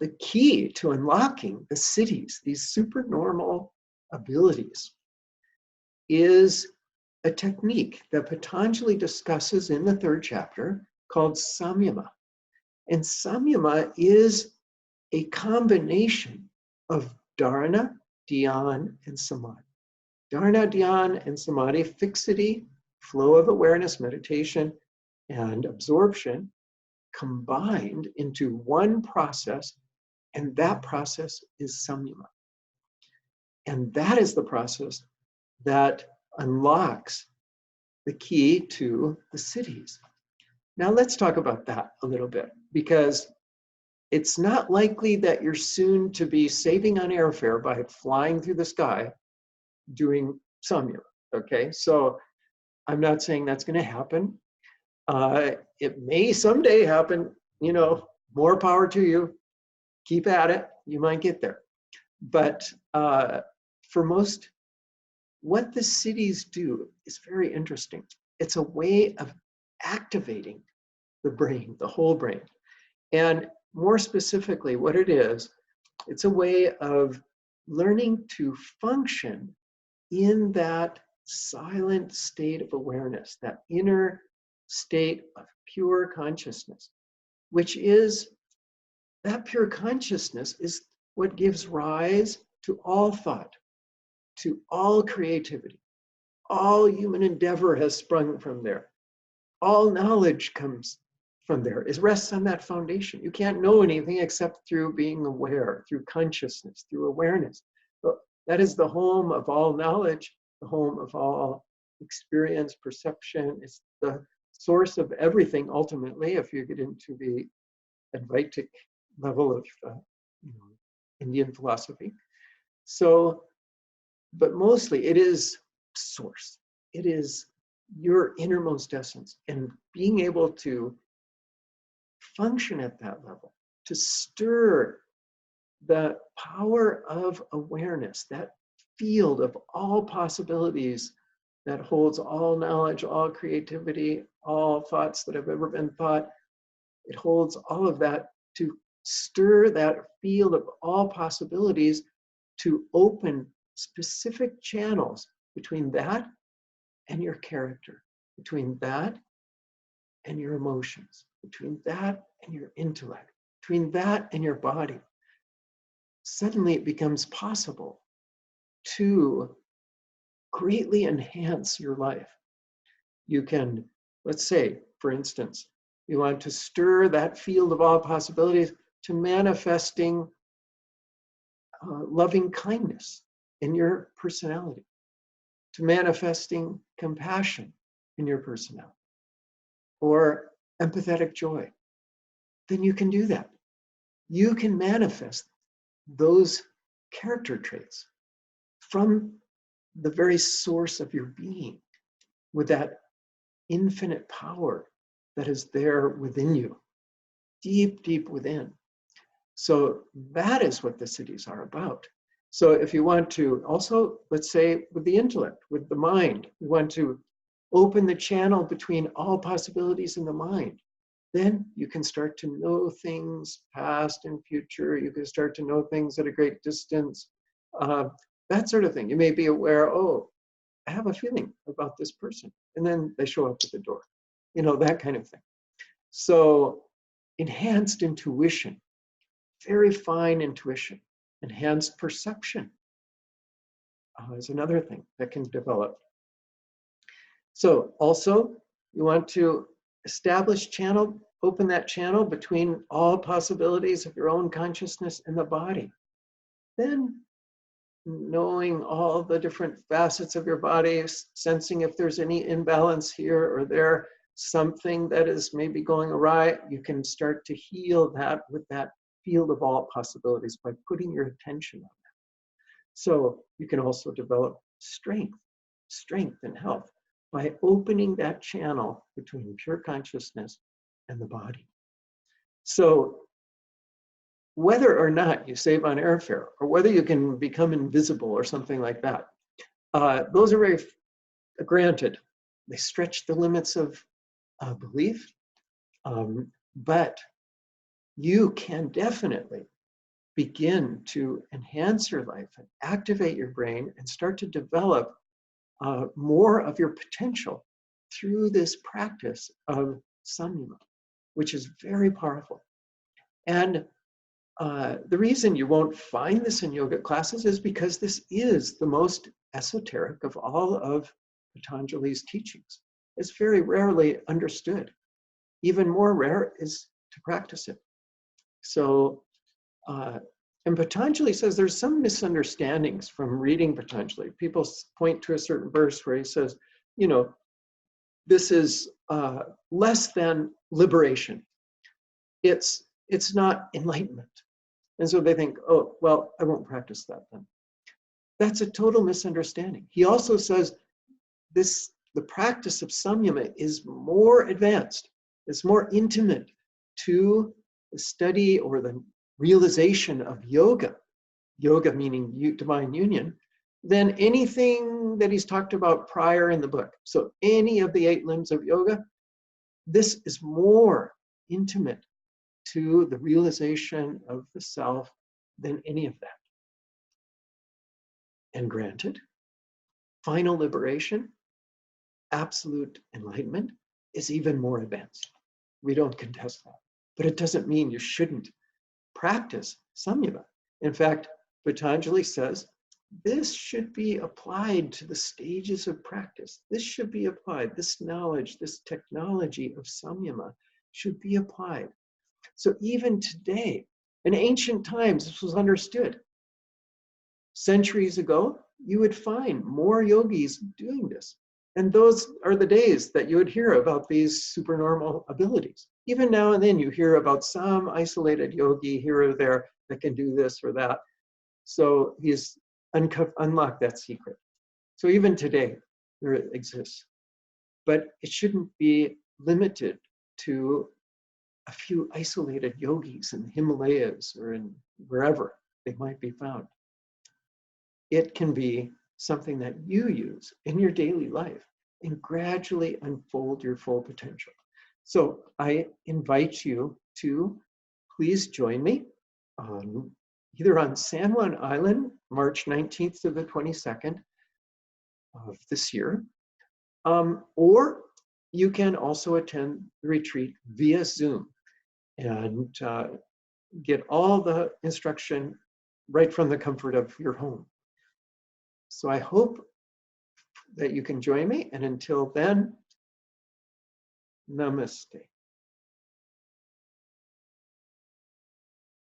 the key to unlocking the siddhis, these supernormal abilities, is a technique that Patanjali discusses in the 3rd chapter called Samyama. And Samyama is a combination of dharana, dhyan, and samadhi. Dharana, dhyan, and samadhi, fixity, flow of awareness, meditation, and absorption, combined into one process, and that process is Samyama. And that is the process that unlocks the key to the siddhis. Now let's talk about that a little bit, because it's not likely that you're soon to be saving on airfare by flying through the sky doing Samyama, okay? So I'm not saying that's going to happen. It may someday happen, you know, more power to you. Keep at it, you might get there. But for most, what the siddhis do is very interesting. It's a way of activating the brain, the whole brain. And more specifically, what it is, it's a way of learning to function in that silent state of awareness, that inner state of pure consciousness, which is, that pure consciousness is what gives rise to all thought, to all creativity. All human endeavor has sprung from there. All knowledge comes from there. It rests on that foundation. You can't know anything except through being aware, through consciousness, through awareness. But that is the home of all knowledge, the home of all experience, perception. It's the source of everything, ultimately, if you get into the Advaitic level of Indian philosophy. So, but mostly it is source. It is your innermost essence, and being able to function at that level, to stir the power of awareness, that field of all possibilities that holds all knowledge, all creativity, all thoughts that have ever been thought. It holds all of that, to stir that field of all possibilities, to open specific channels between that and your character, between that and your emotions, between that and your intellect, between that and your body. Suddenly it becomes possible to greatly enhance your life. You can, let's say, for instance, you want to stir that field of all possibilities to manifesting loving kindness in your personality, to manifesting compassion in your personality, or empathetic joy. Then you can do that. You can manifest those character traits from the very source of your being, with that infinite power that is there within you, deep, deep within. So that is what the siddhis are about. So if you want to also, let's say with the intellect, with the mind, you want to open the channel between all possibilities in the mind, then you can start to know things past and future. You can start to know things at a great distance, that sort of thing. You may be aware, oh, I have a feeling about this person. And then they show up at the door, you know, that kind of thing. So enhanced intuition, very fine intuition, enhanced perception is another thing that can develop. So also, you want to establish channel, open that channel between all possibilities of your own consciousness and the body. Then knowing all the different facets of your body, sensing if there's any imbalance here or there, something that is maybe going awry, you can start to heal that with that field of all possibilities by putting your attention on that. So you can also develop strength and health by opening that channel between pure consciousness and the body. So whether or not you save on airfare, or whether you can become invisible or something like that, those are very granted. They stretch the limits of belief, but you can definitely begin to enhance your life and activate your brain and start to develop more of your potential through this practice of Samyama, which is very powerful. And the reason you won't find this in yoga classes is because this is the most esoteric of all of Patanjali's teachings. It's very rarely understood. Even more rare is to practice it. So, and Patanjali says there's some misunderstandings from reading Patanjali. People point to a certain verse where he says, you know, this is less than liberation. It's not enlightenment. And so they think, oh, well, I won't practice that then. That's a total misunderstanding. He also says the practice of Samyama is more advanced. It's more intimate to the study or the realization of yoga meaning divine union, than anything that he's talked about prior in the book. So any of the 8 limbs of yoga, this is more intimate to the realization of the self than any of that. And granted, final liberation, absolute enlightenment, is even more advanced. We don't contest that. But it doesn't mean you shouldn't practice Samyama. In fact, Patanjali says this should be applied to the stages of practice. This should be applied. This knowledge, this technology of Samyama should be applied. So even today, in ancient times, this was understood. Centuries ago, you would find more yogis doing this. And those are the days that you would hear about these supernormal abilities. Even now and then you hear about some isolated yogi here or there that can do this or that. So he's unlocked that secret. So even today, there exists. But it shouldn't be limited to a few isolated yogis in the Himalayas or in wherever they might be found. It can be something that you use in your daily life and gradually unfold your full potential. So I invite you to please join me either on San Juan Island, March 19th to the 22nd of this year, or you can also attend the retreat via Zoom and get all the instruction right from the comfort of your home. So I hope that you can join me, and until then, namaste.